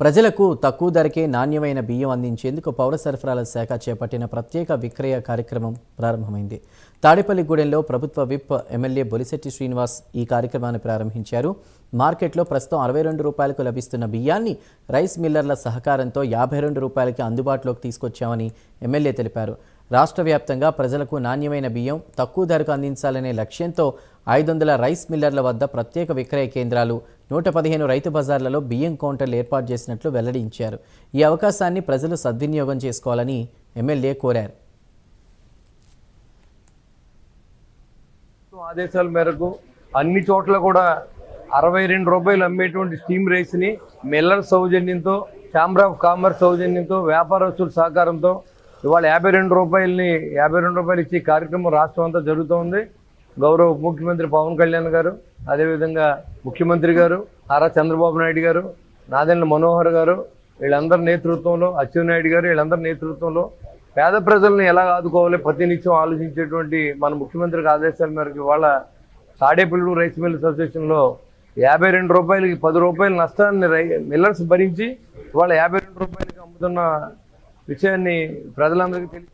ప్రజలకు తక్కువ ధరకే నాణ్యమైన బియ్యం అందించేందుకు పౌర సరఫరాల శాఖ చేపట్టిన ప్రత్యేక విక్రయ కార్యక్రమం ప్రారంభమైంది. తాడేపల్లిగూడెంలో ప్రభుత్వ విప్ ఎమ్మెల్యే బొలిశెట్టి శ్రీనివాస్ ఈ కార్యక్రమాన్ని ప్రారంభించారు. మార్కెట్లో ప్రస్తుతం 62 రూపాయలకు లభిస్తున్న బియ్యాన్ని రైస్ మిల్లర్ల సహకారంతో 52 రూపాయలకి అందుబాటులోకి తీసుకొచ్చామని ఎమ్మెల్యే తెలిపారు. రాష్ట్ర వ్యాప్తంగా ప్రజలకు నాణ్యమైన బియ్యం తక్కువ ధరకు అందించాలనే లక్ష్యంతో 500 రైస్ మిల్లర్ల వద్ద ప్రత్యేక విక్రయ కేంద్రాలు, 115 రైతు బజార్లలో బియ్యం కౌంటర్లు ఏర్పాటు చేసినట్లు వెల్లడించారు. ఈ అవకాశాన్ని ప్రజలు సద్వినియోగం చేసుకోవాలని ఎమ్మెల్యే కోరారు. ఆదేశాల మేరకు అన్ని చోట్ల కూడా 62 రూపాయలు అమ్మేటువంటి స్టీమ్ రైస్ని మిల్లర్ సౌజన్యంతో, ఛాంబర్ ఆఫ్ కామర్స్ సౌజన్యంతో, వ్యాపారస్తుల సహకారంతో ఇవాళ 52 రూపాయలు ఇచ్చే కార్యక్రమం రాష్ట్రం అంతా జరుగుతోంది. గౌరవ ఉప ముఖ్యమంత్రి పవన్ కళ్యాణ్ గారు, అదేవిధంగా ముఖ్యమంత్రి గారు నారా చంద్రబాబు నాయుడు గారు, నాదెండ్ల మనోహర్ గారు, వీళ్ళందరి నేతృత్వంలో, అచ్చెన్నాయుడు గారు, వీళ్ళందరి నేతృత్వంలో పేద ప్రజలను ఎలా ఆదుకోవాలి ప్రతినిత్యం ఆలోచించేటువంటి మన ముఖ్యమంత్రికి ఆదేశాల మేరకు ఇవాళ తాడేపల్లి రైస్ మిల్లర్స్ అసోసియేషన్లో 52 రూపాయలకి 10 రూపాయల నష్టాన్ని మిల్లర్స్ భరించి ఇవాళ 52 రూపాయలకి అమ్ముతున్న విషయాన్ని ప్రజలందరికీ తెలియజేస్తారు.